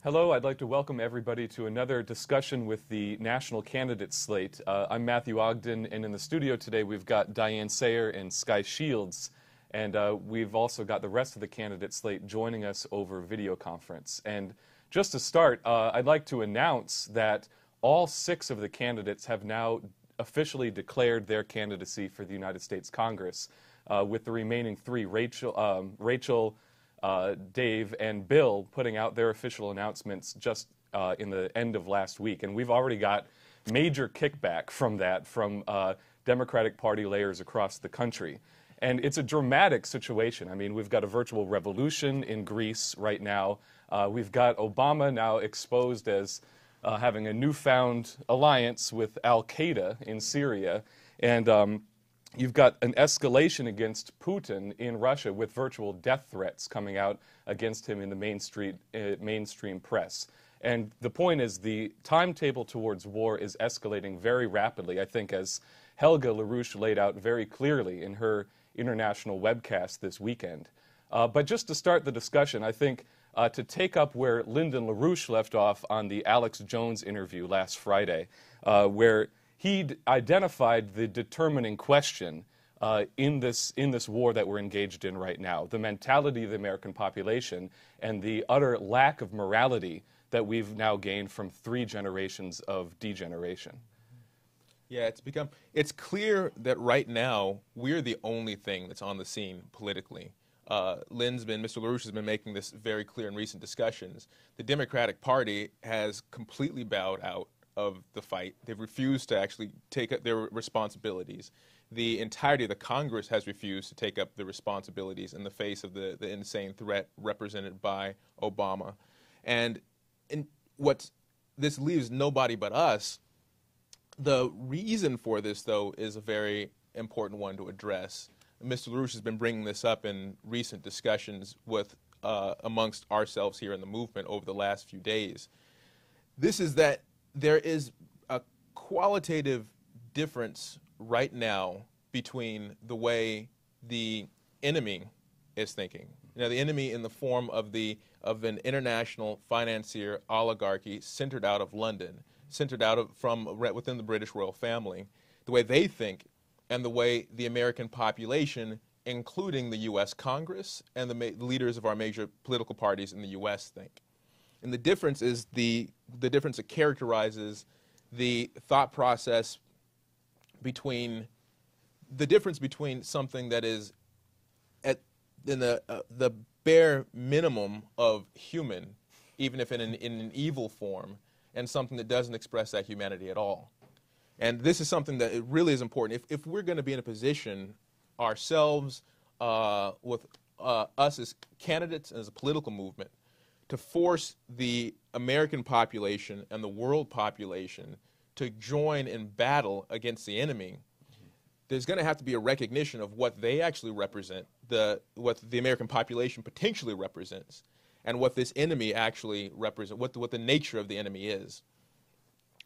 Hello, I'd like to welcome everybody to another discussion with the national candidate slate. I'm Matthew Ogden, and in the studio today we've got Diane Sayer and Sky Shields, and we've also got the rest of the candidate slate joining us over video conference. And just to start, I'd like to announce that all 6 of the candidates have now officially declared their candidacy for the United States Congress, with the remaining 3, Rachel, Dave, and Bill, putting out their official announcements just in the end of last week. And we've already got major kickback from that from Democratic Party layers across the country. And it's a dramatic situation. I mean, we've got a virtual revolution in Greece right now. We've got Obama now exposed as having a newfound alliance with al-Qaeda in Syria. And you've got an escalation against Putin in Russia with virtual death threats coming out against him in the mainstream press. And the point is the timetable towards war is escalating very rapidly, I think, as Helga LaRouche laid out very clearly in her international webcast this weekend. But just to start the discussion, I think to take up where Lyndon LaRouche left off on the Alex Jones interview last Friday, where he identified the determining question in this war that we're engaged in right now, the mentality of the American population and the utter lack of morality that we've now gained from 3 generations of degeneration. Yeah, it's clear that right now we're the only thing that's on the scene politically. Mr. LaRouche has been making this very clear in recent discussions. The Democratic Party has completely bowed out of the fight. They've refused to actually take up their responsibilities. The entirety of the Congress has refused to take up the responsibilities in the face of the insane threat represented by Obama. And this leaves nobody but us. The reason for this, though, is a very important one to address. Mr. LaRouche has been bringing this up in recent discussions with amongst ourselves here in the movement over the last few days. This is that there is a qualitative difference right now between the way the enemy is thinking. Now, the enemy in the form of an international financier oligarchy centered out of London, centered from within the British royal family, the way they think and the way the American population, including the U.S. Congress and the leaders of our major political parties in the U.S. think. And the difference is the difference that characterizes the thought process between something that is in the bare minimum of human, even if in an evil form, and something that doesn't express that humanity at all. And this is something that it really is important. If we're going to be in a position ourselves, with us as candidates and as a political movement, to force the American population and the world population to join in battle against the enemy, there's going to have to be a recognition of what they actually represent, what the American population potentially represents, and what this enemy actually represents, what the nature of the enemy is.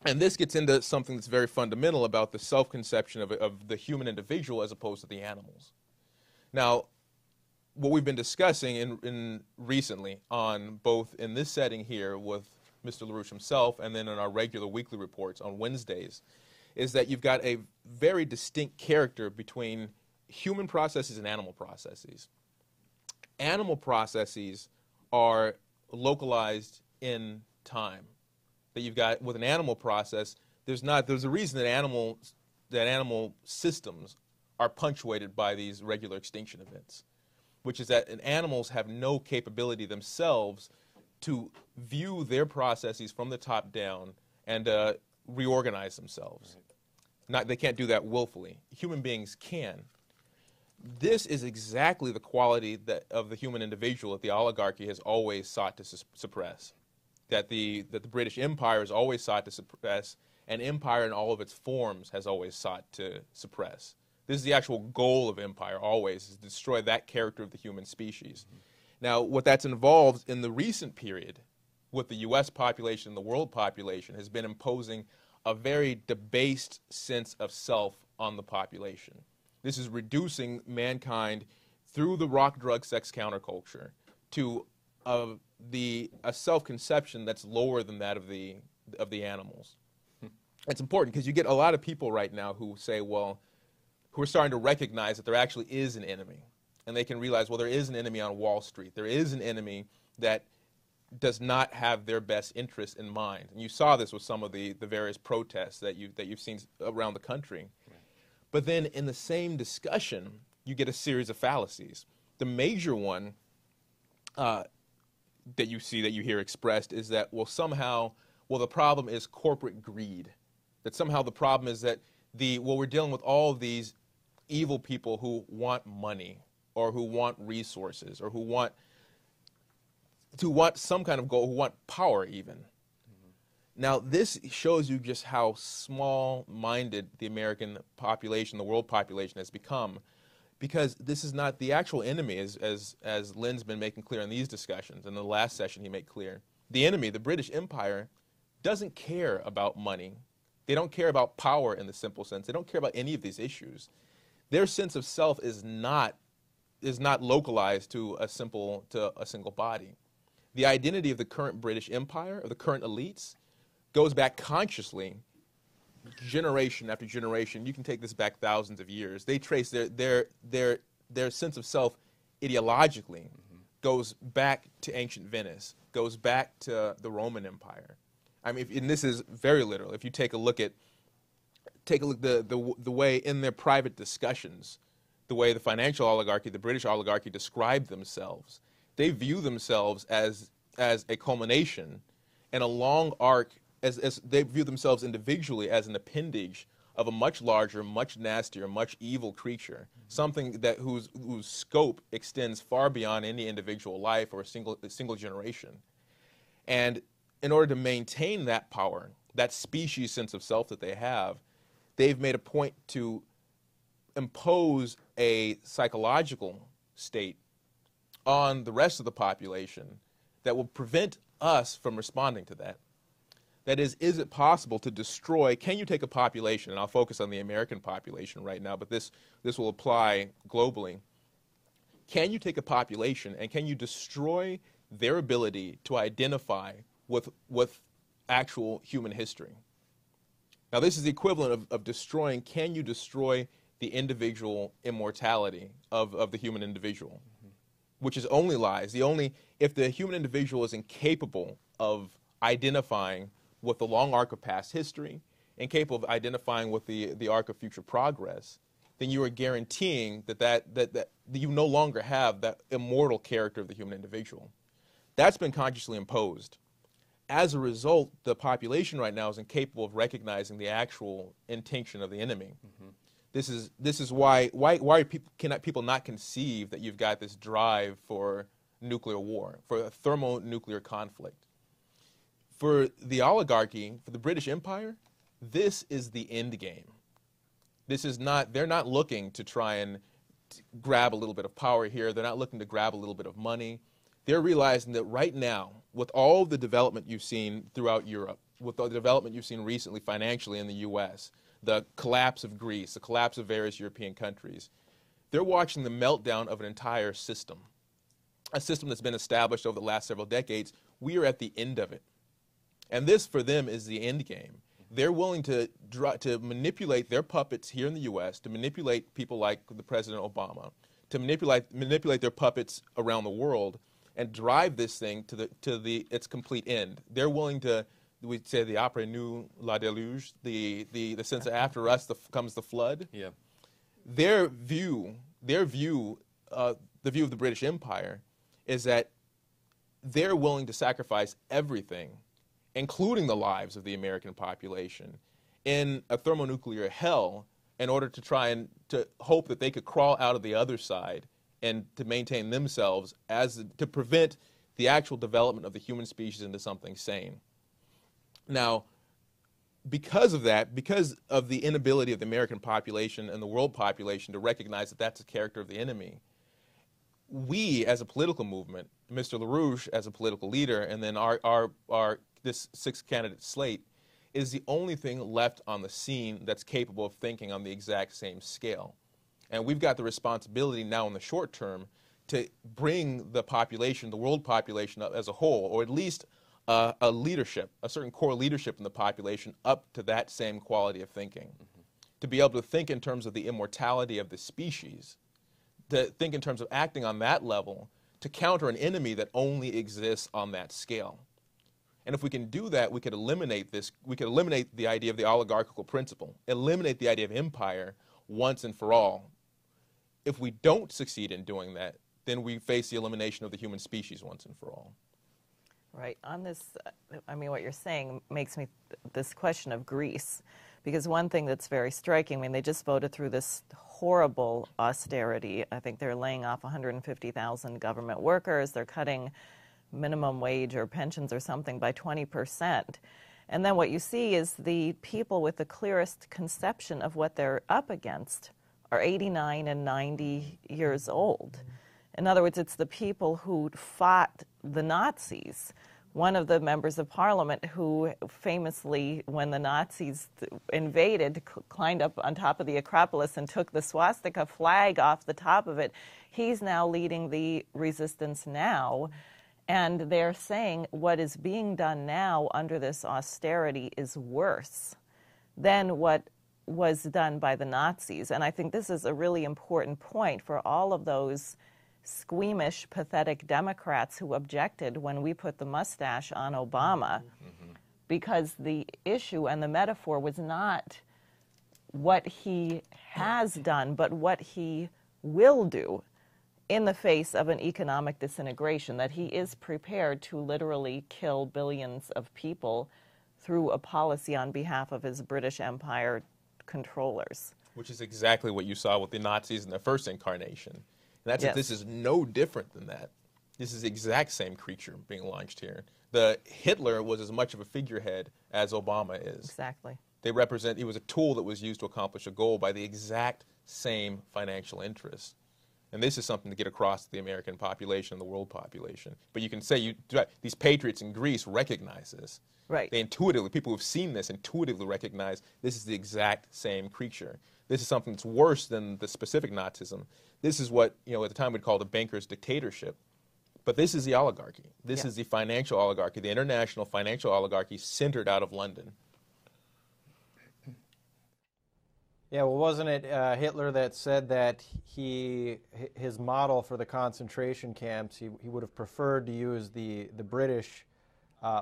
And this gets into something that's very fundamental about the self-conception of the human individual as opposed to the animals. Now, what we've been discussing in recently on both in this setting here with Mr. LaRouche himself and then in our regular weekly reports on Wednesdays is that you've got a very distinct character between human processes and animal processes. Animal processes are localized in time. That you've got with an animal process, there's a reason that animal systems are punctuated by these regular extinction events, which is that animals have no capability themselves to view their processes from the top down and reorganize themselves. They can't do that willfully. Human beings can. This is exactly the quality of the human individual that the oligarchy has always sought to suppress, that the British Empire has always sought to suppress, and empire in all of its forms has always sought to suppress. This is the actual goal of empire always, is to destroy that character of the human species. Mm-hmm. Now, what that's involved in the recent period with the U.S. population and the world population has been imposing a very debased sense of self on the population. This is reducing mankind through the rock, drug, sex counterculture to a self-conception that's lower than that of the animals. It's important because you get a lot of people right now who say, well, who are starting to recognize that there actually is an enemy. And they can realize, well, there is an enemy on Wall Street. There is an enemy that does not have their best interest in mind. And you saw this with some of the various protests that you've seen around the country. Right. But then in the same discussion, you get a series of fallacies. The major one that you hear expressed is that, well, somehow, the problem is corporate greed. That somehow the problem is that we're dealing with all of these evil people who want money or who want resources or who want some kind of goal, who want power even. Mm-hmm. Now, this shows you just how small-minded the American population, the world population has become, because this is not the actual enemy, as Lynn's been making clear in these discussions. In the last session, he made clear. The enemy, the British Empire, doesn't care about money. They don't care about power in the simple sense. They don't care about any of these issues. Their sense of self is not localized to a single body. The identity of the current British Empire, of the current elites, goes back consciously, generation after generation. You can take this back thousands of years. They trace their sense of self ideologically, goes back to ancient Venice, goes back to the Roman Empire. I mean, and this is very literal. If you take a look the way in their private discussions, the way the financial oligarchy, the British oligarchy, describe themselves, they view themselves as a culmination and a long arc, as they view themselves individually as an appendage of a much larger, much nastier, much evil creature, something that whose scope extends far beyond any individual life or a single generation. And in order to maintain that power, that species sense of self that they have, they've made a point to impose a psychological state on the rest of the population that will prevent us from responding to that. That is it possible to destroy, can you take a population, and I'll focus on the American population right now, but this will apply globally. Can you take a population and can you destroy their ability to identify with actual human history? Now, this is the equivalent of destroying, can you destroy the individual immortality of the human individual, which is only lies. If the human individual is incapable of identifying with the long arc of past history, incapable of identifying with the arc of future progress, then you are guaranteeing that you no longer have that immortal character of the human individual. That's been consciously imposed. As a result, the population right now is incapable of recognizing the actual intention of the enemy. Mm-hmm. This is why cannot people not conceive that you've got this drive for nuclear war, for a thermonuclear conflict. For the oligarchy, for the British Empire, this is the end game. They're not looking to try and grab a little bit of power here. They're not looking to grab a little bit of money. They're realizing that right now, with all the development you've seen throughout Europe, with the development you've seen recently financially in the U.S., the collapse of Greece, the collapse of various European countries, they're watching the meltdown of an entire system, a system that's been established over the last several decades. We are at the end of it. And this, for them, is the end game. They're willing to manipulate their puppets here in the U.S., to manipulate people like the President Obama, to manipulate their puppets around the world, and drive this thing to its complete end. They're willing to, we'd say, the après nous la déluge, the sense of after us comes the flood. Yeah. The view of the British Empire is that they're willing to sacrifice everything, including the lives of the American population, in a thermonuclear hell in order to try and to hope that they could crawl out of the other side and to maintain themselves to prevent the actual development of the human species into something sane. Now, because of that, because of the inability of the American population and the world population to recognize that that's a character of the enemy, we as a political movement, Mr. LaRouche as a political leader, and then this 6-candidate slate is the only thing left on the scene that's capable of thinking on the exact same scale. And we've got the responsibility now in the short term to bring the population, the world population up as a whole, or at least a leadership, a certain core leadership in the population up to that same quality of thinking. To be able to think in terms of the immortality of the species, to think in terms of acting on that level to counter an enemy that only exists on that scale. And if we can do that, we could eliminate this, we could eliminate the idea of the oligarchical principle, eliminate the idea of empire once and for all. If we don't succeed in doing that, then we face the elimination of the human species once and for all. Right. On this, I mean, what you're saying makes me this question of Greece, because one thing that's very striking, I mean, they just voted through this horrible austerity. I think they're laying off 150,000 government workers. They're cutting minimum wage or pensions or something by 20%. And then what you see is the people with the clearest conception of what they're up against are 89 and 90 years old. In other words, it's the people who fought the Nazis. One of the members of parliament who famously, when the Nazis invaded, climbed up on top of the Acropolis and took the swastika flag off the top of it. He's now leading the resistance now. And they're saying what is being done now under this austerity is worse than what was done by the Nazis. And I think this is a really important point for all of those squeamish, pathetic Democrats who objected when we put the mustache on Obama, because the issue and the metaphor was not what he has done, but what he will do in the face of an economic disintegration, that he is prepared to literally kill billions of people through a policy on behalf of his British Empire controllers. Which is exactly what you saw with the Nazis in their first incarnation. And that's Yes. This is no different than that. This is the exact same creature being launched here. The Hitler was as much of a figurehead as Obama is. Exactly. They represent, he was a tool that was used to accomplish a goal by the exact same financial interests. And this is something to get across to the American population and the world population. But you can say, these patriots in Greece recognize this. Right. They intuitively, people who've seen this intuitively recognize this is the exact same creature. This is something that's worse than the specific Nazism. This is what, at the time we'd call the banker's dictatorship. But this is the oligarchy. This is the financial oligarchy, the international financial oligarchy centered out of London. Yeah, well, wasn't it Hitler that said that his model for the concentration camps, he would have preferred to use the British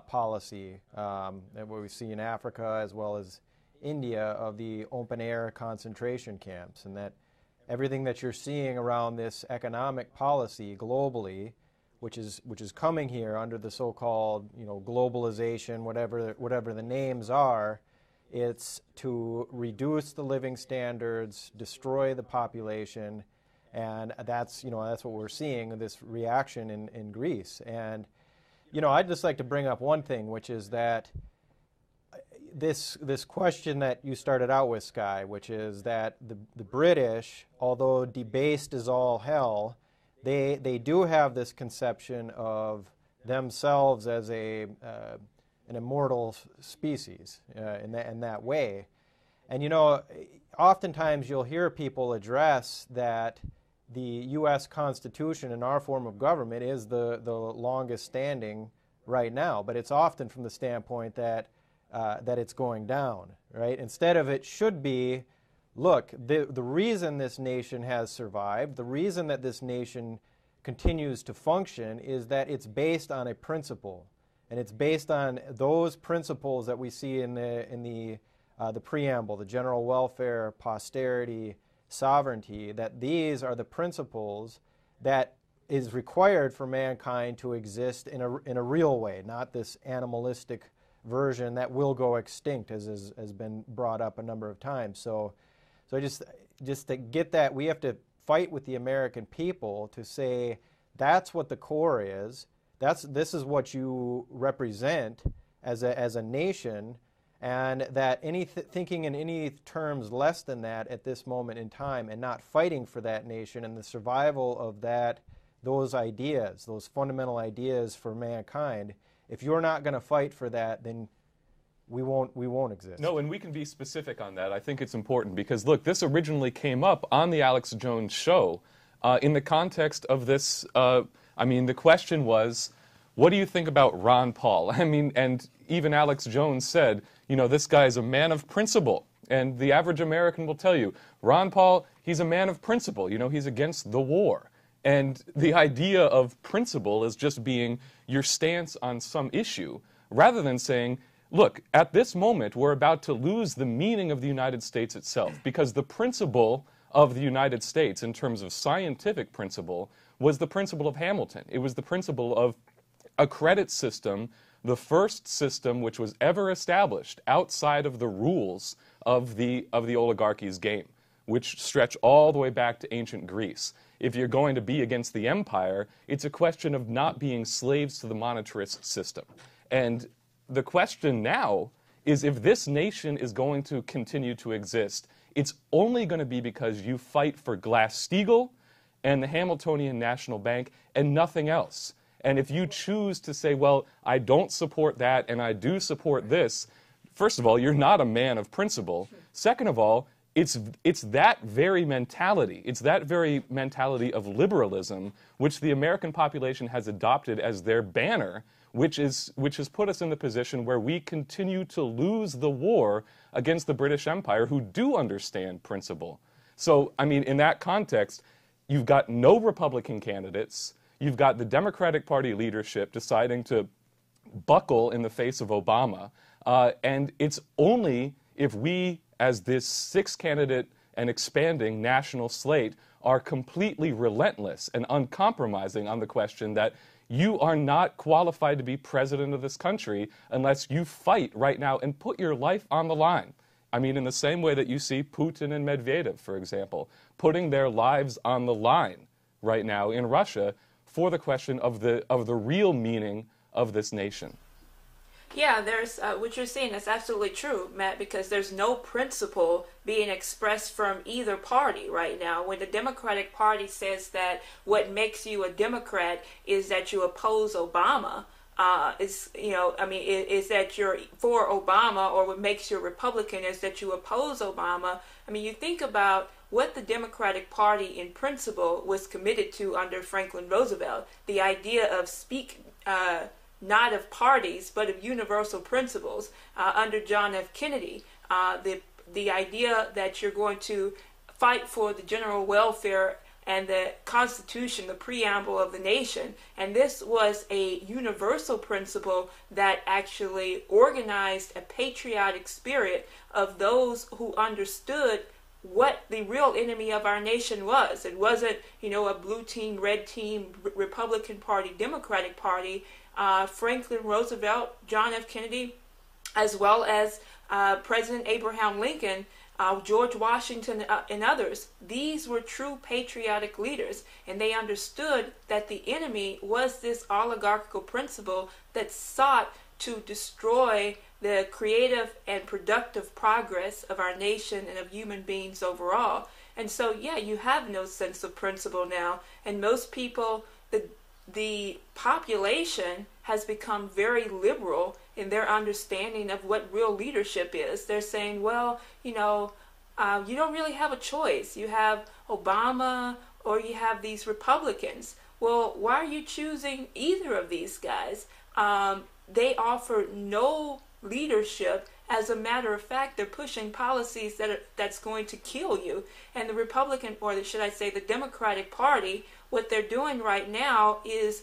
policy that we see in Africa as well as India, of the open-air concentration camps, and that everything that you're seeing around this economic policy globally, which is coming here under the so-called globalization, whatever the names are, it's to reduce the living standards, destroy the population, and that's what we're seeing, this reaction in Greece. And I'd just like to bring up one thing, which is that this question that you started out with, Sky, which is that the British, although debased as all hell, they do have this conception of themselves as an immortal species in that way. And oftentimes you'll hear people address that the U.S. Constitution and our form of government is the longest standing right now, but it's often from the standpoint that it's going down, right? Instead of it should be, look, the reason this nation has survived, the reason that this nation continues to function is that it's based on a principle. And it's based on those principles that we see in the preamble, the general welfare, posterity, sovereignty, that these are the principles that is required for mankind to exist in a real way, not this animalistic version that will go extinct, as has been brought up a number of times. So just to get that, we have to fight with the American people to say that's what the core is. This is what you represent as a nation, and that thinking in any terms less than that at this moment in time, and not fighting for that nation and the survival of those ideas, those fundamental ideas for mankind. If you're not going to fight for that, then we won't exist. No, and we can be specific on that. I think it's important because, look, this originally came up on the Alex Jones show in the context of this, I mean, the question was, what do you think about Ron Paul? I mean, and even Alex Jones said, you know, this guy is a man of principle. And the average American will tell you, Ron Paul, he's a man of principle. You know, he's against the war. And the idea of principle is just being your stance on some issue, rather than saying, look, at this moment, we're about to lose the meaning of the United States itself, because the principle of the United States, in terms of scientific principle, was the principle of Hamilton. It was the principle of a credit system, the first system which was ever established outside of the rules of the oligarchy's game, which stretch all the way back to ancient Greece. If you're going to be against the empire, it's a question of not being slaves to the monetarist system. And the question now is, if this nation is going to continue to exist, it's only going to be because you fight for Glass-Steagall and the Hamiltonian National Bank and nothing else. And if you choose to say, well, I don't support that and I do support this, first of all, you're not a man of principle. Second of all, it's that very mentality, it's that very mentality of liberalism which the American population has adopted as their banner, which has put us in the position where we continue to lose the war against the British Empire, who do understand principle. So, I mean, in that context, you've got no Republican candidates. You've got the Democratic Party leadership deciding to buckle in the face of Obama. And it's only if we, as this six-candidate and expanding national slate, are completely relentless and uncompromising on the question that you are not qualified to be president of this country unless you fight right now and put your life on the line. I mean, in the same way that you see Putin and Medvedev, for example, putting their lives on the line right now in Russia for the question of the real meaning of this nation. Yeah, there's what you're saying is absolutely true, Matt, because there's no principle being expressed from either party right now. When the Democratic Party says that what makes you a Democrat is that you oppose Obama, is that you're for Obama, or what makes you a Republican is that you oppose Obama. I mean, you think about what the Democratic Party in principle was committed to under Franklin Roosevelt, the idea of not of parties, but of universal principles. Under John F. Kennedy, the idea that you're going to fight for the general welfare and the Constitution, the preamble of the nation. And this was a universal principle that actually organized a patriotic spirit of those who understood what the real enemy of our nation was. It wasn't, a blue team, red team, Republican Party, Democratic Party. Franklin Roosevelt, John F. Kennedy, as well as President Abraham Lincoln, George Washington, and others. These were true patriotic leaders, and they understood that the enemy was this oligarchical principle that sought to destroy the creative and productive progress of our nation and of human beings overall. And so, yeah, you have no sense of principle now, and most people, the population has become very liberal in their understanding of what real leadership is. They're saying, well, you don't really have a choice. You have Obama or you have these Republicans. Well, why are you choosing either of these guys? They offer no leadership. As a matter of fact, they're pushing policies that's going to kill you. And the Republican, or should I say the Democratic Party, what they're doing right now is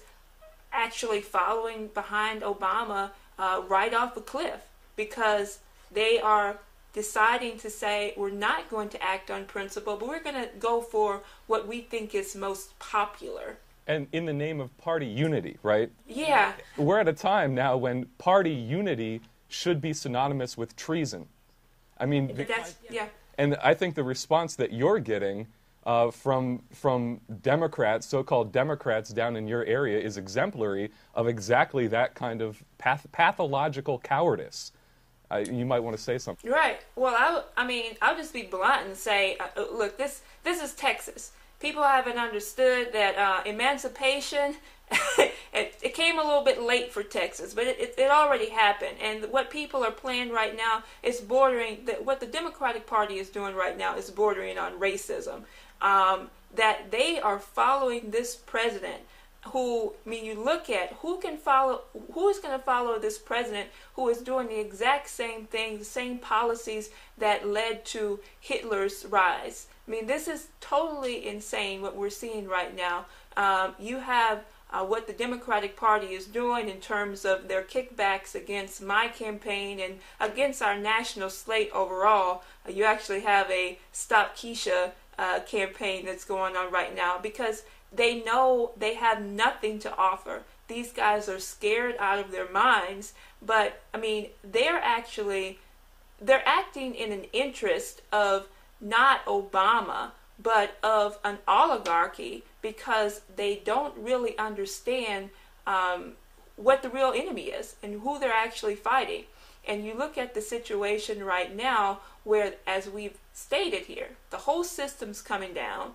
actually following behind Obama right off a cliff, because they are deciding to say, we're not going to act on principle, but we're going to go for what we think is most popular. And in the name of party unity, right? Yeah. We're at a time now when party unity should be synonymous with treason. I mean, yeah. And I think the response that you're getting from Democrats, so-called Democrats down in your area, is exemplary of exactly that kind of pathological cowardice. You might want to say something. Right. Well, I'll just be blunt and say, look, this is Texas. People haven't understood that emancipation, it came a little bit late for Texas, but it already happened. And what people are playing right now is what the Democratic Party is doing right now is bordering on racism. that they are following this president who, I mean, you look at who is going to follow this president who is doing the exact same things, the same policies that led to Hitler's rise. I mean, this is totally insane what we're seeing right now. You have what the Democratic Party is doing in terms of their kickbacks against my campaign and against our national slate overall. You actually have a Stop Keisha campaign that's going on right now because they know they have nothing to offer. These guys are scared out of their minds, but I mean, they're acting in an interest of not Obama, but of an oligarchy, because they don't really understand what the real enemy is and who they're actually fighting. And you look at the situation right now where, as we've stated here, the whole system's coming down.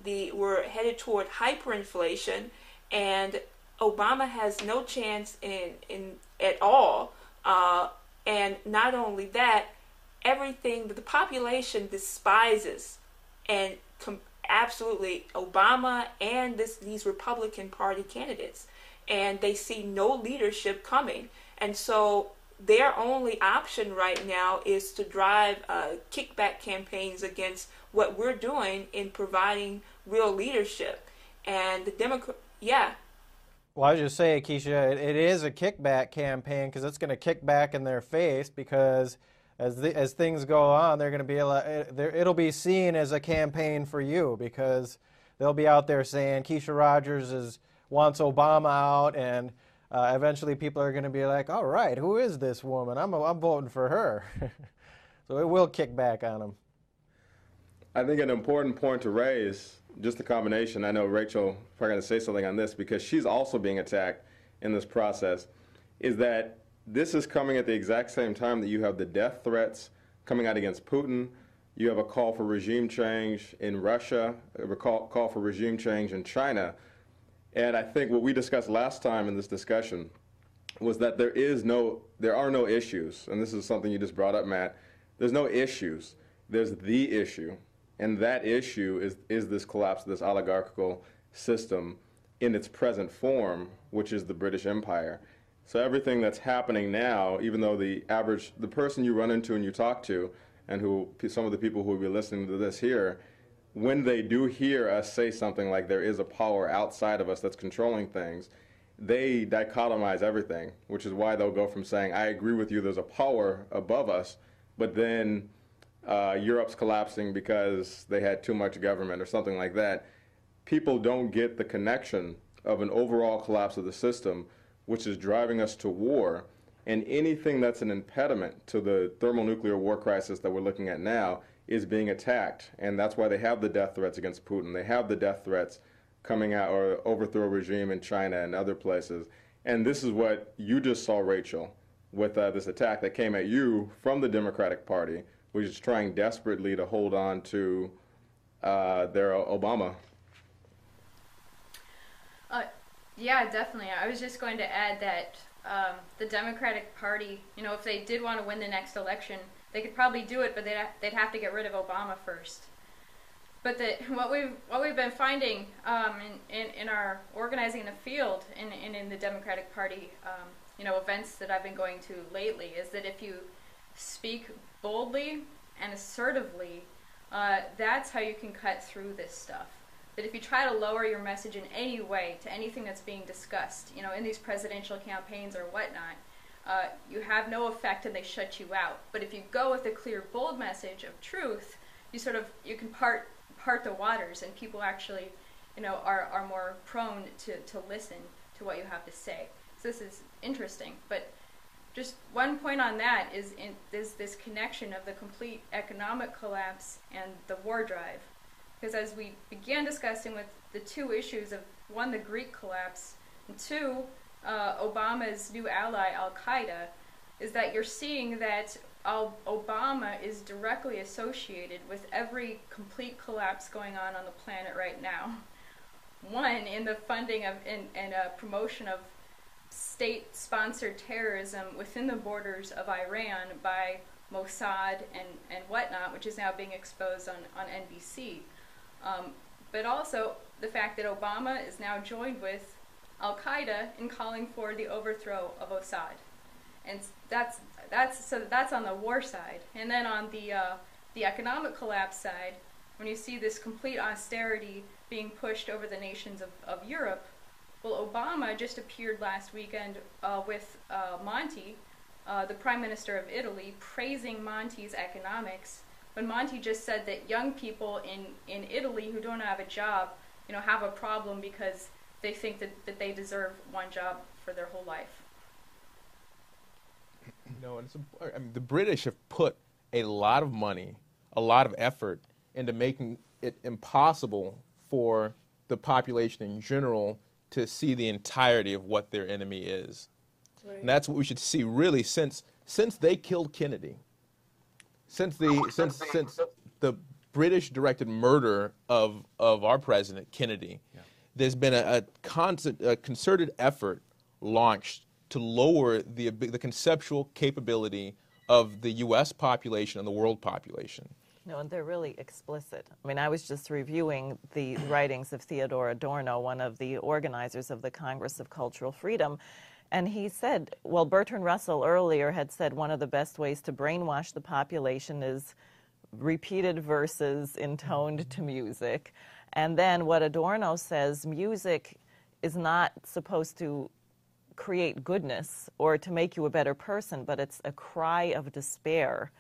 We're headed toward hyperinflation, and Obama has no chance at all. And not only that, everything that the population despises and absolutely Obama and these Republican Party candidates, and they see no leadership coming. And so their only option right now is to drive kickback campaigns against what we're doing in providing real leadership. And the Well, I was just saying, Keisha, it is a kickback campaign because it's going to kick back in their face, because as things go on, they're going to be it'll be seen as a campaign for you, because they'll be out there saying Keisha Rogers wants Obama out, and eventually people are going to be like, all right, who is this woman? I'm voting for her. So it will kick back on them. I think an important point to raise, just the combination, I know Rachel probably going to say something on this because she's also being attacked in this process, is that this is coming at the exact same time that you have the death threats coming out against Putin. You have a call for regime change in Russia, a call for regime change in China. And I think what we discussed last time in this discussion was that there are no issues. And this is something you just brought up, Matt. There's no issues. There's the issue. And that issue is this collapse of this oligarchical system in its present form, which is the British Empire. So everything that's happening now, even though the person you run into and you talk to, and some of the people who will be listening to this here, when they do hear us say something like there is a power outside of us that's controlling things, they dichotomize everything, which is why they'll go from saying, I agree with you, there's a power above us, but then Europe's collapsing because they had too much government or something like that. People don't get the connection of an overall collapse of the system, which is driving us to war. And anything that's an impediment to the thermonuclear war crisis that we're looking at now is being attacked. And that's why they have the death threats against Putin. They have the death threats coming out, or overthrow regime in China and other places. And this is what you just saw, Rachel, with this attack that came at you from the Democratic Party, which is trying desperately to hold on to their Obama. Yeah, definitely. I was just going to add that the Democratic Party, if they did want to win the next election, they could probably do it, but they'd have to get rid of Obama first. But what we've been finding in our organizing in the field and in the Democratic Party, events that I've been going to lately, is that if you speak boldly and assertively, that's how you can cut through this stuff. That if you try to lower your message in any way to anything that's being discussed, in these presidential campaigns or whatnot, you have no effect and they shut you out. But if you go with a clear, bold message of truth, you can part the waters, and people actually, are more prone to listen to what you have to say. So this is interesting. But just one point on that is this connection of the complete economic collapse and the war drive. Because as we began discussing with the two issues of, one, the Greek collapse, and two, Obama's new ally, Al-Qaeda, is that you're seeing that Obama is directly associated with every complete collapse going on the planet right now. One, in the funding of and promotion of state-sponsored terrorism within the borders of Iran by Mossad and whatnot, which is now being exposed on NBC. But also the fact that Obama is now joined with Al-Qaeda in calling for the overthrow of Assad. And that's on the war side. And then on the economic collapse side, when you see this complete austerity being pushed over the nations of Europe, well, Obama just appeared last weekend with Monti, the Prime Minister of Italy, praising Monti's economics, when Monti just said that young people in Italy who don't have a job, have a problem because they think that they deserve one job for their whole life. The British have put a lot of money, a lot of effort into making it impossible for the population in general to see the entirety of what their enemy is. Right. And that's what we should see really since they killed Kennedy, since the British directed murder of our president, Kennedy. Yeah. There's been a concerted effort launched to lower the conceptual capability of the U.S. population and the world population. No, and they're really explicit. I mean, I was just reviewing the writings of Theodor Adorno, one of the organizers of the Congress of Cultural Freedom, and he said, well, Bertrand Russell earlier had said one of the best ways to brainwash the population is repeated verses intoned to music. And then what Adorno says, music is not supposed to create goodness or to make you a better person, but it's a cry of despair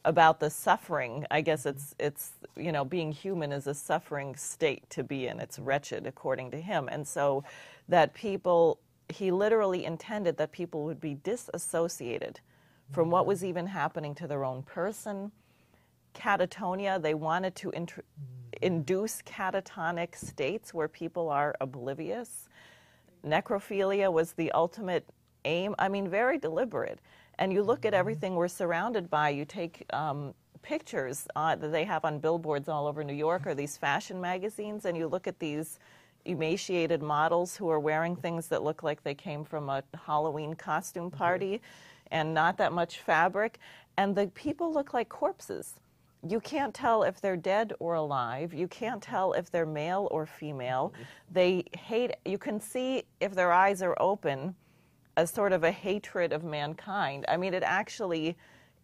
about the suffering. I guess it's being human is a suffering state to be in. It's wretched, according to him. And so that he literally intended that people would be disassociated from what was even happening to their own person. Catatonia, they wanted to induce catatonic states where people are oblivious. Necrophilia was the ultimate aim. I mean, very deliberate. And you look at everything we're surrounded by. You take pictures that they have on billboards all over New York or these fashion magazines, and you look at these emaciated models who are wearing things that look like they came from a Halloween costume party and not that much fabric. And the people look like corpses. You can't tell if they're dead or alive. You can't tell if they're male or female. You can see if their eyes are open, a sort of a hatred of mankind. I mean, it actually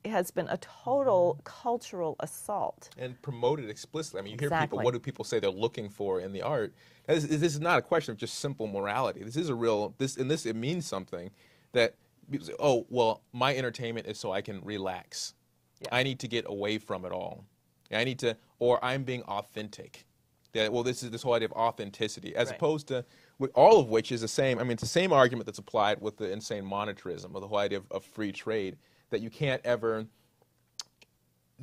has been a total cultural assault. And promoted explicitly. I mean, you hear people, what do people say they're looking for in the art? This is not a question of just simple morality. This is it means something that, oh, well, my entertainment is so I can relax. Yeah. I need to get away from it all. Or I'm being authentic. This is this whole idea of authenticity, as opposed to, all of which is the same. I mean, it's the same argument that's applied with the insane monetarism, or the whole idea of free trade, that you can't ever,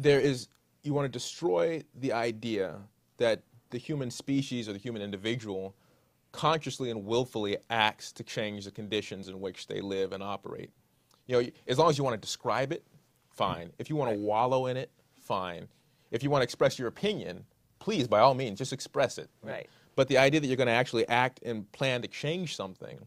you want to destroy the idea that the human species or the human individual consciously and willfully acts to change the conditions in which they live and operate. As long as you want to describe it, fine. If you want to wallow in it, fine. If you want to express your opinion, please, by all means, just express it. Right. But the idea that you're going to actually act and plan to change something,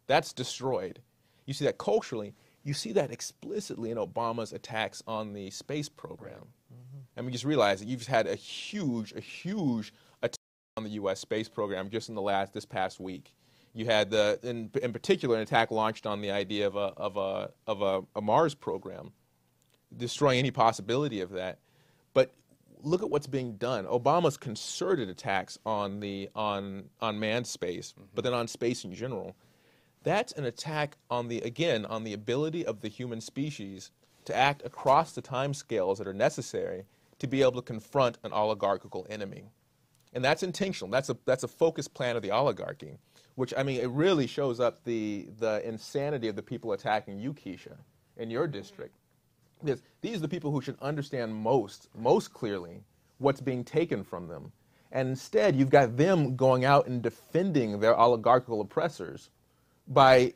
that's destroyed. You see that culturally. You see that explicitly in Obama's attacks on the space program. Mm-hmm. I mean, just realize that you've had a huge attack on the U.S. space program just in this past week. You had in particular, an attack launched on the idea of a Mars program, destroying any possibility of that. But look at what's being done. Obama's concerted attacks on manned space, but then on space in general. That's an attack on the ability of the human species to act across the timescales that are necessary to be able to confront an oligarchical enemy. And that's intentional. That's a focused plan of the oligarchy, which, I mean, it really shows up the insanity of the people attacking you, Keisha, in your district. Because these are the people who should understand most clearly what's being taken from them. And instead, you've got them going out and defending their oligarchical oppressors by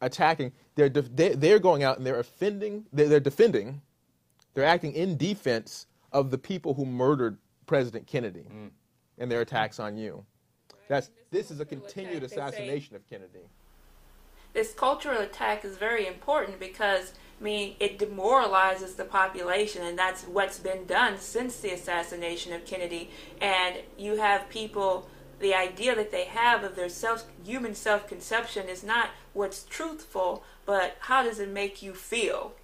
attacking. They're going out and they're defending, they're acting in defense of the people who murdered President Kennedy and their attacks on you. This is a continued assassination of Kennedy. This cultural attack is very important because I mean, it demoralizes the population, and that's what's been done since the assassination of Kennedy. And you have people, the idea that they have of their human self-conception is not what's truthful, but how does it make you feel?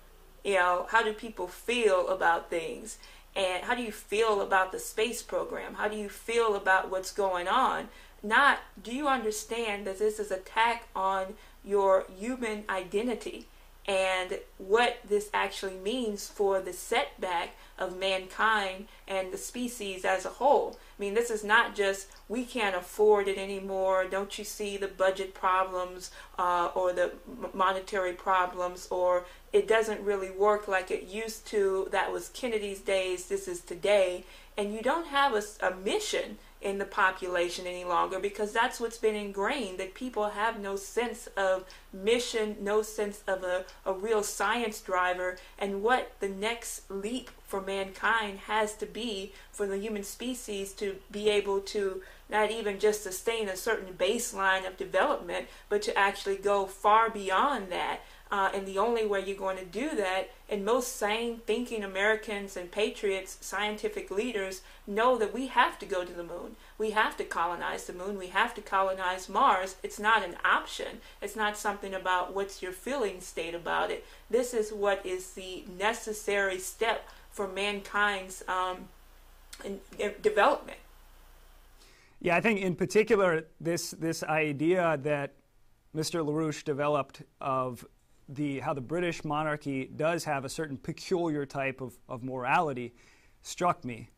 You know, how do people feel about things? And how do you feel about the space program? How do you feel about what's going on? Not, do you understand that this is an attack on your human identity and what this actually means for the setback of mankind and the species as a whole? I mean, this is not just, we can't afford it anymore, don't you see the budget problems or the monetary problems, or it doesn't really work like it used to, that was Kennedy's days, this is today. And you don't have a mission in the population any longer, because that's what's been ingrained, that people have no sense of mission, no sense of a real science driver, and what the next leap for mankind has to be for the human species to be able to not even just sustain a certain baseline of development, but to actually go far beyond that. And the only way you're going to do that, and most sane thinking Americans and patriots, scientific leaders, know that we have to go to the moon. We have to colonize the moon. We have to colonize Mars. It's not an option. It's not something about what's your feeling state about it. This is what is the necessary step for mankind's development. Yeah, I think in particular this idea that Mr. LaRouche developed of how the British monarchy does have a certain peculiar type of morality struck me.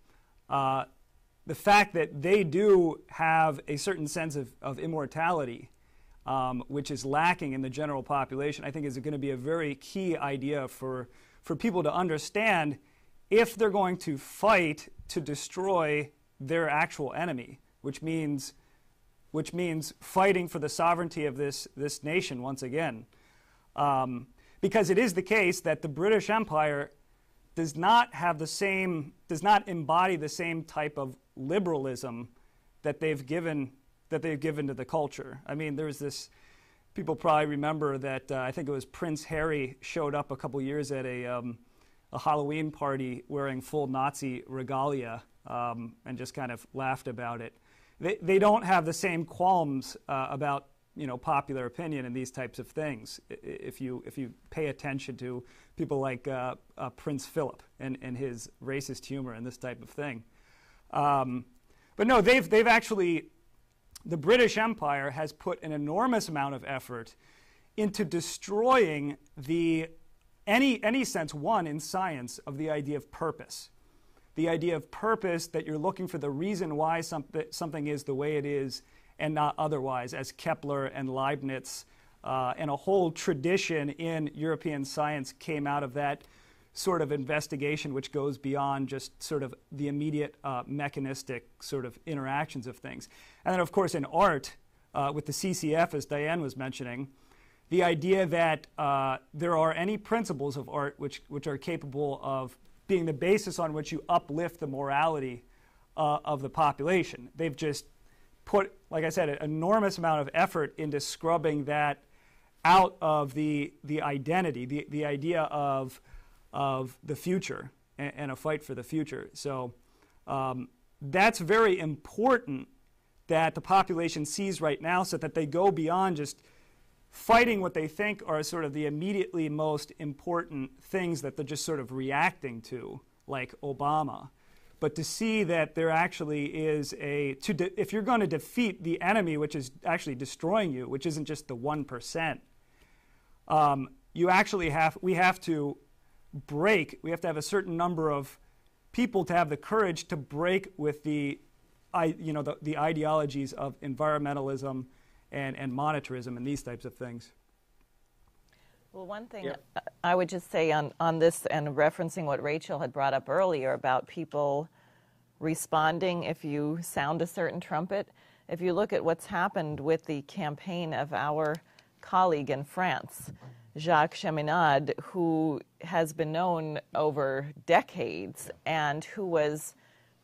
The fact that they do have a certain sense of immortality, which is lacking in the general population, I think is going to be a very key idea for people to understand if they're going to fight to destroy their actual enemy, which means fighting for the sovereignty of this nation once again. Because it is the case that the British Empire does not embody the same type of liberalism that they've given to the culture. I mean, there's this. People probably remember that I think it was Prince Harry showed up a couple years at a Halloween party wearing full Nazi regalia and just kind of laughed about it. They don't have the same qualms about popular opinion and these types of things. If you pay attention to people like Prince Philip and his racist humor and this type of thing, but no, they've actually, the British Empire has put an enormous amount of effort into destroying any sense in science of the idea of purpose. The idea of purpose, that you're looking for the reason why something is the way it is and not otherwise, as Kepler and Leibniz and a whole tradition in European science came out of that sort of investigation, which goes beyond just sort of the immediate mechanistic sort of interactions of things. And then, of course, in art, with the CCF, as Diane was mentioning, the idea that there are any principles of art which are capable of being the basis on which you uplift the morality of the population. They've just put, like I said, an enormous amount of effort into scrubbing that out of the identity, the idea of the future and a fight for the future. So that's very important that the population sees right now, so that they go beyond just fighting what they think are sort of the immediately most important things that they're just sort of reacting to, like Obama. But to see that there actually is if you're going to defeat the enemy, which is actually destroying you, which isn't just the 1%, we have to have a certain number of people to have the courage to break with the ideologies of environmentalism and monetarism and these types of things. Well, one thing I would just say on this, and referencing what Rachel had brought up earlier about people responding if you sound a certain trumpet, if you look at what's happened with the campaign of our colleague in France, Jacques Cheminade, who has been known over decades and who was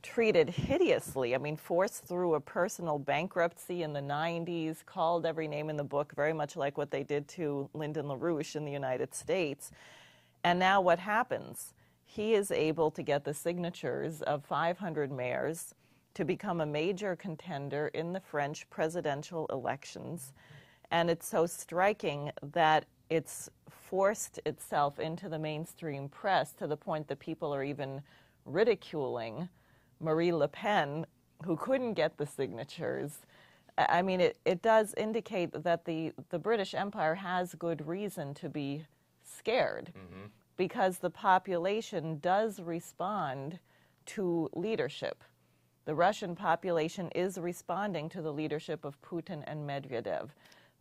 treated hideously, I mean, forced through a personal bankruptcy in the 90s, called every name in the book, very much like what they did to Lyndon LaRouche in the United States. And now what happens? He is able to get the signatures of 500 mayors to become a major contender in the French presidential elections. And it's so striking that it's forced itself into the mainstream press to the point that people are even ridiculing Marie Le Pen, who couldn't get the signatures. I mean, it does indicate that the British Empire has good reason to be scared, because the population does respond to leadership. The Russian population is responding to the leadership of Putin and Medvedev.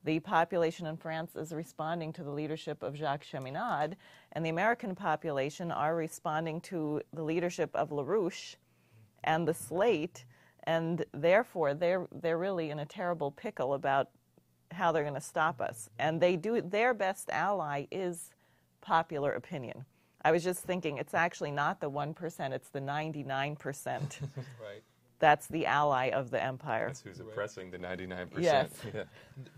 The population in France is responding to the leadership of Jacques Cheminade, and the American population are responding to the leadership of LaRouche and the Slate, and therefore they're really in a terrible pickle about how they're going to stop us. And their best ally is popular opinion. I was just thinking, it's actually not the 1%, it's the 99%. Right. That's the ally of the empire. That's who's oppressing the 99%. Yes. Yeah.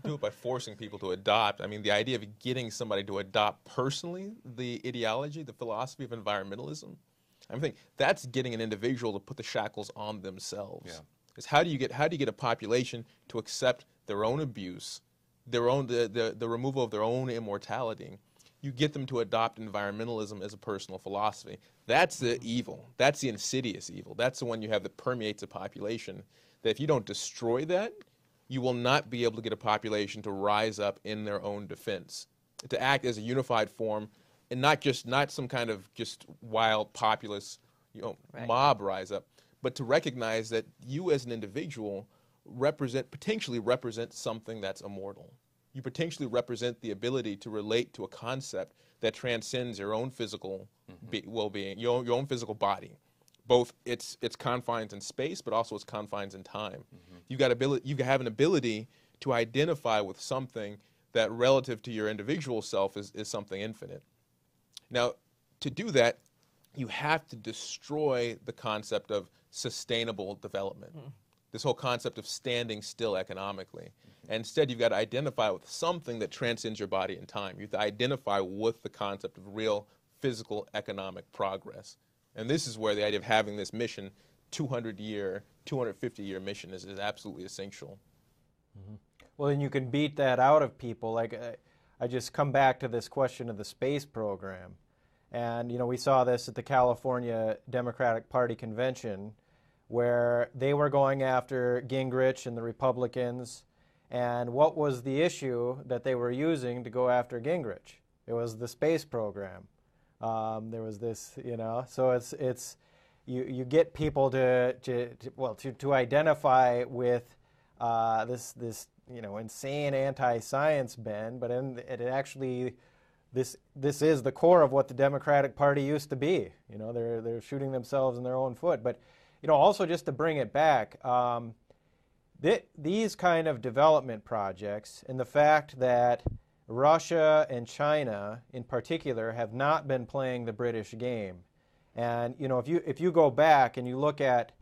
Do it by forcing people to adopt. I mean, the idea of getting somebody to adopt personally the ideology, the philosophy of environmentalism, I think that's getting an individual to put the shackles on themselves. Yeah. Is how do you get a population to accept their own abuse, their own the removal of their own immortality? You get them to adopt environmentalism as a personal philosophy. That's the evil. That's the insidious evil. That's the one you have that permeates a population. That if you don't destroy that, you will not be able to get a population to rise up in their own defense, to act as a unified form, and not some kind of just wild populist, Right. mob rise up, but to recognize that you as an individual potentially represent something that's immortal. You potentially represent the ability to relate to a concept that transcends your own physical well-being, your own physical body, both its confines in space, but also its confines in time. You have an ability to identify with something that, relative to your individual self, is something infinite. Now, to do that, you have to destroy the concept of sustainable development. This whole concept of standing still economically. And instead, you've got to identify with something that transcends your body and time. You have to identify with the concept of real physical economic progress. And this is where the idea of having this mission, 200-year, 250-year mission is absolutely essential. Well, then you can beat that out of people. Like, I just come back to this question of the space program. And, we saw this at the California Democratic Party convention, where they were going after Gingrich and the Republicans. And what was the issue that they were using to go after Gingrich? It was the space program. There was this, so it's you get people to identify with this insane anti-science bend, but it actually this is the core of what the Democratic Party used to be. They're shooting themselves in their own foot, but also just to bring it back. These kind of development projects and the fact that Russia and China in particular have not been playing the British game. And if you go back and you look at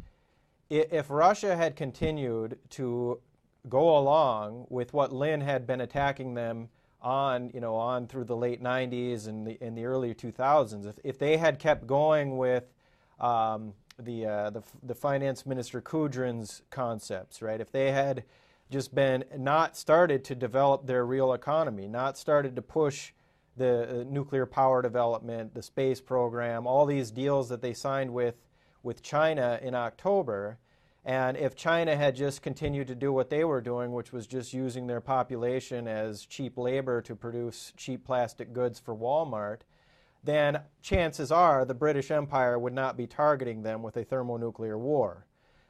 if Russia had continued to go along with what Lin had been attacking them on through the late 90s and the early 2000s, if they had kept going with the finance minister Kudrin's concepts, right? If they had just not started to develop their real economy, not started to push the nuclear power development, the space program, all these deals that they signed with China in October, and if China had just continued to do what they were doing, which was just using their population as cheap labor to produce cheap plastic goods for Walmart, then chances are the British Empire would not be targeting them with a thermonuclear war.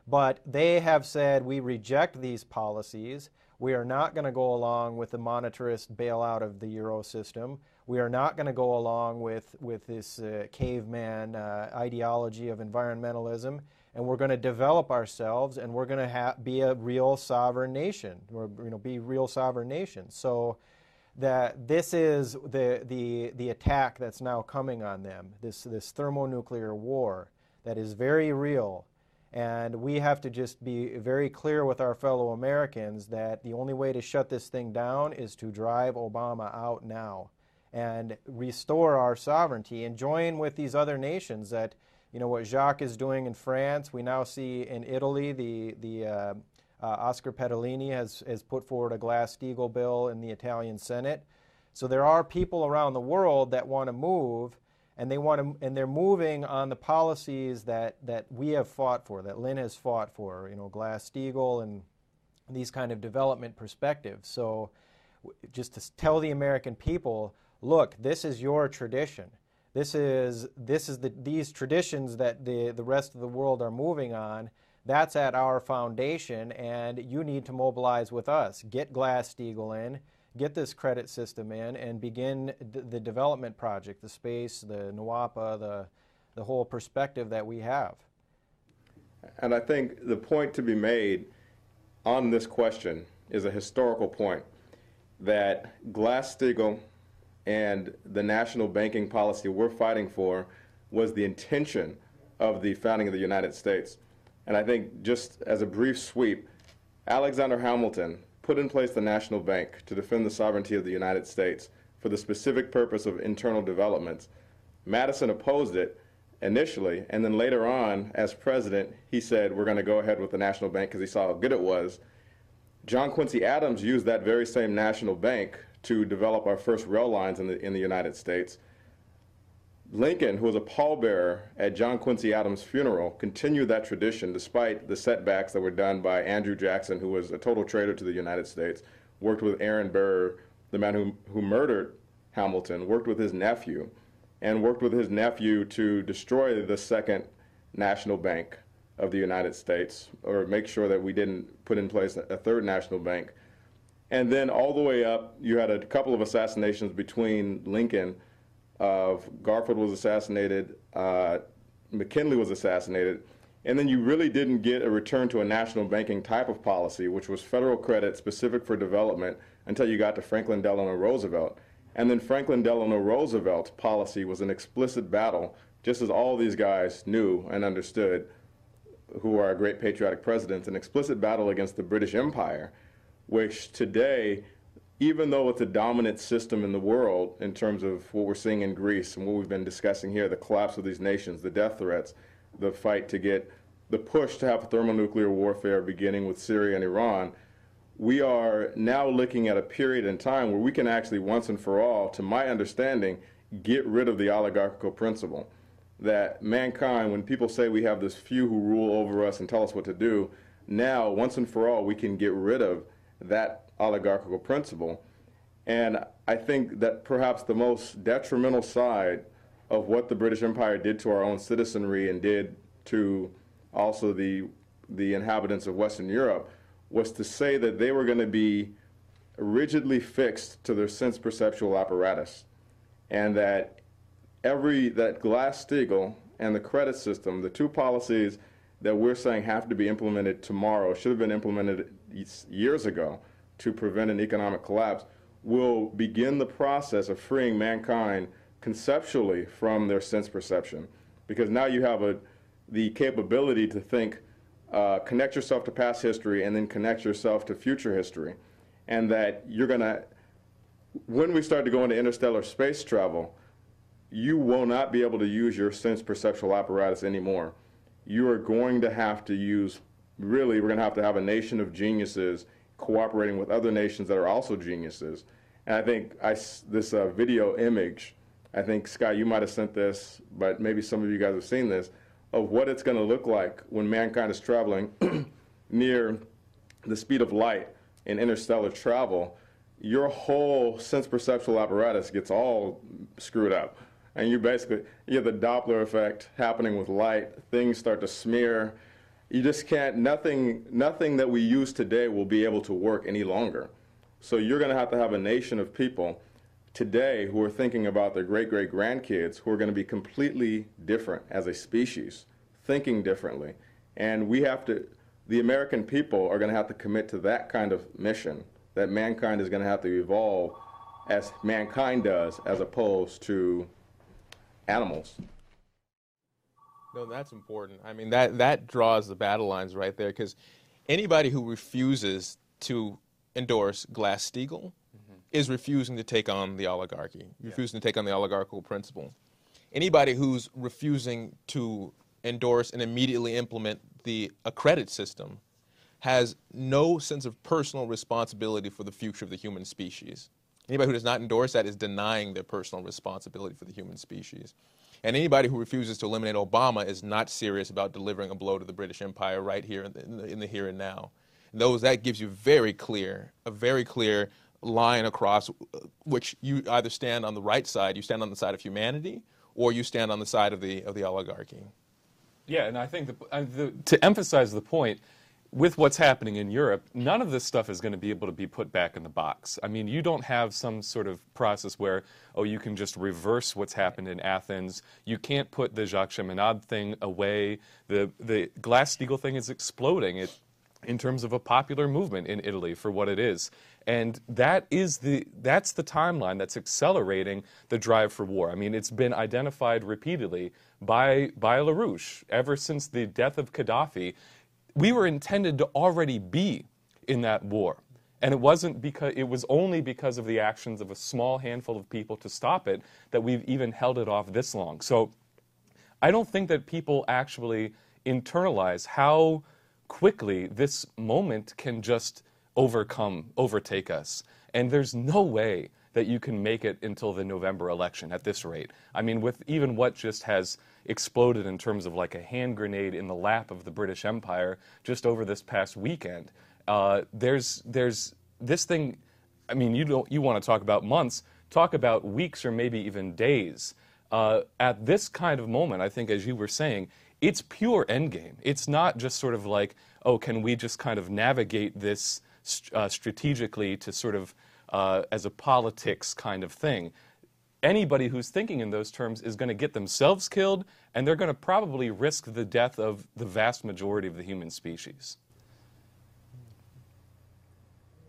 But they have said, we reject these policies. We are not going to go along with the monetarist bailout of the Euro system. We are not going to go along with this caveman ideology of environmentalism. And we're going to develop ourselves, and we're going to be a real sovereign nation. We're going to be real sovereign nations. So that this is the attack that's now coming on them, this thermonuclear war that is very real. And we have to just be very clear with our fellow Americans that the only way to shut this thing down is to drive Obama out now. and restore our sovereignty and join with these other nations that, what Jacques is doing in France. We now see in Italy, the Oscar Pedalini has put forward a Glass-Steagall bill in the Italian Senate. So there are people around the world that want to move, and they're moving on the policies that we have fought for, that Lynn has fought for, Glass-Steagall and these kind of development perspectives. So just to tell the American people, look, this is your tradition. These traditions that the rest of the world are moving on. That's at our foundation, and you need to mobilize with us. Get Glass-Steagall in, get this credit system in, and begin the development project, the space, the NWAPA, the whole perspective that we have. And I think the point to be made on this question is a historical point, that Glass-Steagall and the national banking policy we're fighting for was the intention of the founding of the United States. And I think, just as a brief sweep, Alexander Hamilton put in place the National Bank to defend the sovereignty of the United States for the specific purpose of internal developments. Madison opposed it initially, and then later on, as president, he said, we're going to go ahead with the National Bank because he saw how good it was. John Quincy Adams used that very same National Bank to develop our first rail lines in the United States. Lincoln, who was a pallbearer at John Quincy Adams' funeral, continued that tradition despite the setbacks that were done by Andrew Jackson, who was a total traitor to the United States, worked with Aaron Burr, the man who murdered Hamilton, worked with his nephew, and worked with his nephew to destroy the second national bank of the United States, or make sure that we didn't put in place a third national bank. And then all the way up, you had a couple of assassinations between Lincoln. Garfield was assassinated, McKinley was assassinated, and then you really didn't get a return to a national banking type of policy, which was federal credit specific for development, until you got to Franklin Delano Roosevelt. And then Franklin Delano Roosevelt's policy was an explicit battle, just as all these guys knew and understood, who are great patriotic presidents, an explicit battle against the British Empire, which today, even though it's a dominant system in the world in terms of what we're seeing in Greece and what we've been discussing here, the collapse of these nations, the death threats, the fight to get the push to have thermonuclear warfare beginning with Syria and Iran, we are now looking at a period in time where we can actually once and for all, to my understanding, get rid of the oligarchical principle. That mankind, when people say we have this few who rule over us and tell us what to do, now, once and for all, we can get rid of that oligarchical principle. And I think that perhaps the most detrimental side of what the British Empire did to our own citizenry and did to also the inhabitants of Western Europe was to say that they were going to be rigidly fixed to their sense perceptual apparatus, and that that Glass-Steagall and the credit system, the two policies that we're saying have to be implemented tomorrow, should have been implemented years ago to prevent an economic collapse, will begin the process of freeing mankind conceptually from their sense perception. Because now you have the capability to think, connect yourself to past history and then connect yourself to future history. And that you're going to, when we start to go into interstellar space travel, you will not be able to use your sense perceptual apparatus anymore. You are going to have to use, really, we're going to have a nation of geniuses cooperating with other nations that are also geniuses. And I think this video image, I think, Scott, you might have sent this, but maybe some of you guys have seen this, of what it's going to look like when mankind is traveling near the speed of light in interstellar travel. Your whole sense perceptual apparatus gets all screwed up. And you have the Doppler effect happening with light. Things start to smear. You just can't, nothing that we use today will be able to work any longer. So you're going to have a nation of people today who are thinking about their great-great-grandkids who are going to be completely different as a species, thinking differently. And the American people are going to have to commit to that kind of mission, that mankind is going to have to evolve as mankind does, as opposed to animals. No, that's important. I mean, that draws the battle lines right there, because anybody who refuses to endorse Glass-Steagall is refusing to take on the oligarchy, refusing to take on the oligarchical principle. Anybody who's refusing to endorse and immediately implement a credit system has no sense of personal responsibility for the future of the human species. Anybody who does not endorse that is denying their personal responsibility for the human species. And anybody who refuses to eliminate Obama is not serious about delivering a blow to the British Empire right here in the here and now. And that gives you a very clear line across which you either stand on the right side, you stand on the side of humanity, or you stand on the side of the oligarchy. Yeah, and I think to emphasize the point, with what's happening in Europe, none of this stuff is going to be able to be put back in the box. I mean, you don't have some sort of process where, you can just reverse what's happened in Athens. You can't put the Jacques Cheminade thing away. The Glass-Steagall thing is exploding in terms of a popular movement in Italy for what it is. And that's the timeline that's accelerating the drive for war. I mean, it's been identified repeatedly by LaRouche ever since the death of Gaddafi. We were intended to already be in that war. And it was only because of the actions of a small handful of people to stop it that we've even held it off this long. So I don't think that people actually internalize how quickly this moment can just overtake us. And there's no way that you can make it until the November election at this rate. I mean, with even what just has exploded in terms of like a hand grenade in the lap of the British Empire just over this past weekend, there's this thing. I mean, you want to talk about months, talk about weeks or maybe even days. At this kind of moment, I think, as you were saying, it's pure endgame. It's not just sort of like, can we just kind of navigate this strategically to sort of as a politics kind of thing. Anybody who's thinking in those terms is going to get themselves killed, and they're going to probably risk the death of the vast majority of the human species.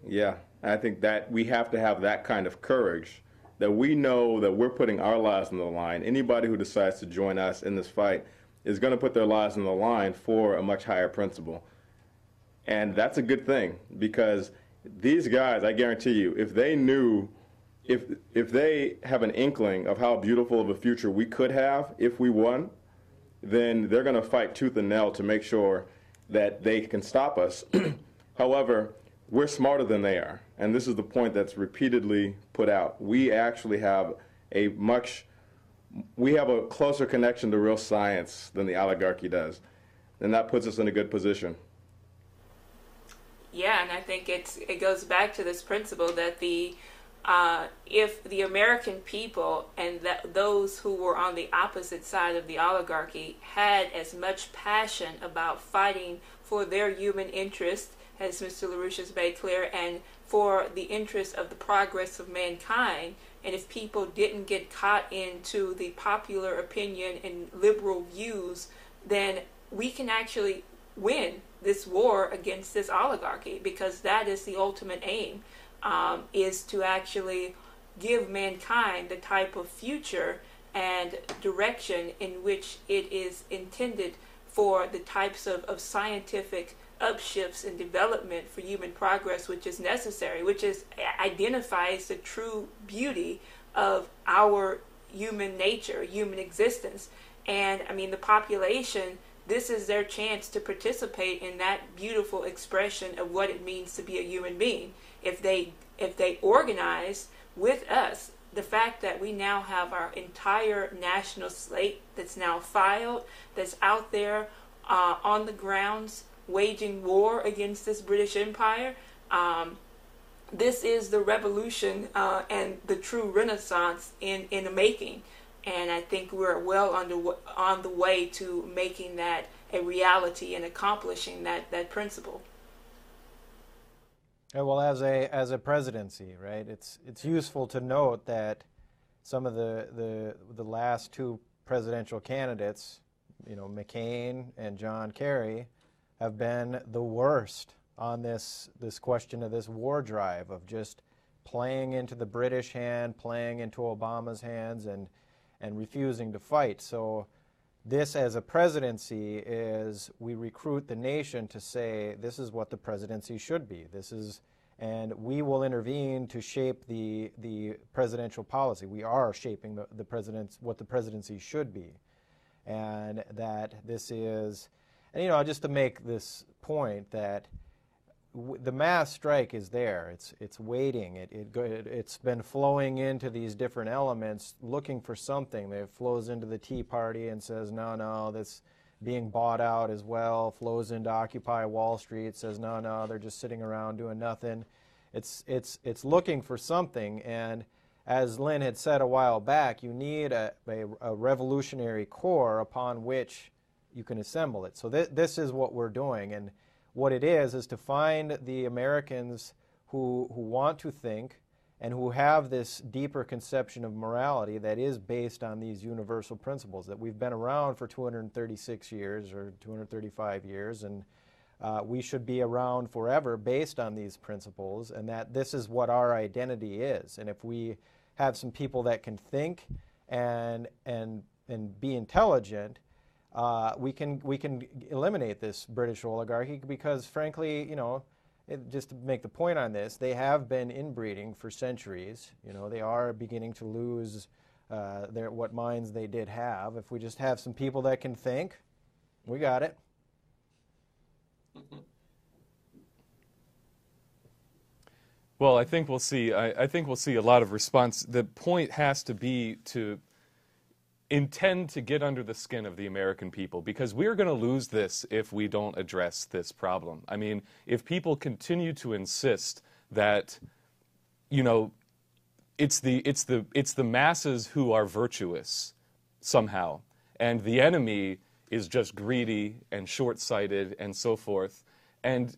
Yeah, I think that we have to have that kind of courage, that we know that we're putting our lives on the line. Anybody who decides to join us in this fight is going to put their lives on the line for a much higher principle. And that's a good thing, because these guys, I guarantee you, if they knew, if they have an inkling of how beautiful of a future we could have if we won, then they're going to fight tooth and nail to make sure that they can stop us. However, we're smarter than they are, and this is the point that's repeatedly put out. We actually have a closer connection to real science than the oligarchy does, and that puts us in a good position. Yeah, and I think it goes back to this principle that if the American people and those who were on the opposite side of the oligarchy had as much passion about fighting for their human interest, as Mr. LaRouche has made clear, and for the interest of the progress of mankind, and if people didn't get caught into the popular opinion and liberal views, then we can actually win this war against this oligarchy, because that is the ultimate aim, is to actually give mankind the type of future and direction in which it is intended for the types of scientific upshifts and development for human progress which is necessary, which identifies the true beauty of our human nature, human existence. And I mean, the population, this is their chance to participate in that beautiful expression of what it means to be a human being. If they organize with us, the fact that we now have our entire national slate that's now filed, that's out there on the grounds waging war against this British Empire, this is the revolution and the true renaissance in the making. And I think we're well on the way to making that a reality and accomplishing that principle. Yeah, well, as a presidency, right? It's useful to note that some of the last two presidential candidates, McCain and John Kerry, have been the worst on this question of this war drive, of just playing into the British hand, playing into Obama's hands, and refusing to fight. So this, as a presidency, is we recruit the nation to say this is what the presidency should be. This is and we will intervene to shape the presidential policy. We are shaping the president's, what the presidency should be. And that this is, and just to make this point that the mass strike is there. It's waiting. It's been flowing into these different elements, looking for something. It flows into the Tea Party and says, no, that's being bought out as well. Flows into Occupy Wall Street, says, no, they're just sitting around doing nothing. It's looking for something, and as Lynn had said a while back, you need a revolutionary core upon which you can assemble it. So this is what we're doing, and what it is to find the Americans who want to think and who have this deeper conception of morality that is based on these universal principles that we've been around for 236 years or 235 years, and we should be around forever based on these principles, and that this is what our identity is. And if we have some people that can think and be intelligent, we can eliminate this British oligarchy because, frankly, just to make the point on this, they have been inbreeding for centuries. They are beginning to lose what minds they did have. If we just have some people that can think, we got it. Well, I think we'll see. I think we'll see a lot of response. The point has to be to intend to get under the skin of the American people, because we're going to lose this if we don't address this problem. I mean, if people continue to insist that, it's the masses who are virtuous somehow, and the enemy is just greedy and short-sighted and so forth, and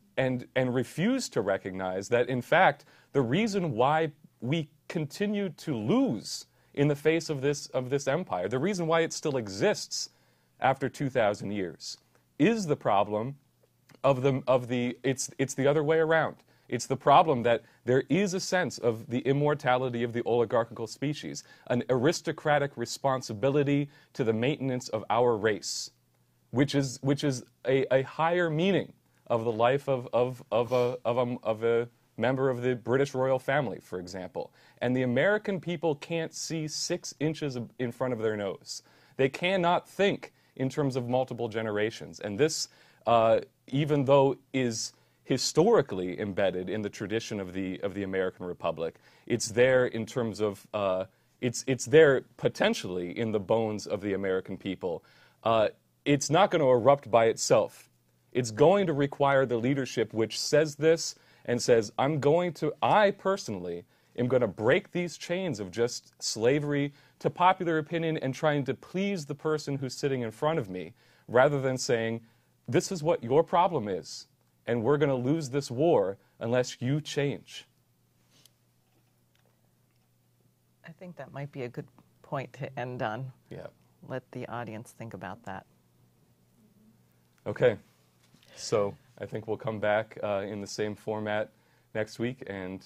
refuse to recognize that, in fact, the reason why we continue to lose in the face of this empire, the reason why it still exists after 2,000 years, is the problem it's the other way around. It's the problem that there is a sense of the immortality of the oligarchical species, an aristocratic responsibility to the maintenance of our race, which is a higher meaning of the life of a member of the British royal family, for example. And the American people can't see 6 inches in front of their nose. They cannot think in terms of multiple generations. And this, even though is historically embedded in the tradition of the American Republic, it's there in terms of, it's there potentially in the bones of the American people. It's not going to erupt by itself. It's going to require the leadership which says this and says, I personally am going to break these chains of just slavery to popular opinion and trying to please the person who's sitting in front of me, rather than saying, this is what your problem is, and we're going to lose this war unless you change. I think that might be a good point to end on. Yeah. Let the audience think about that. Okay. So I think we'll come back in the same format next week, and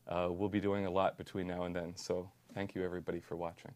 we'll be doing a lot between now and then. So thank you, everybody, for watching.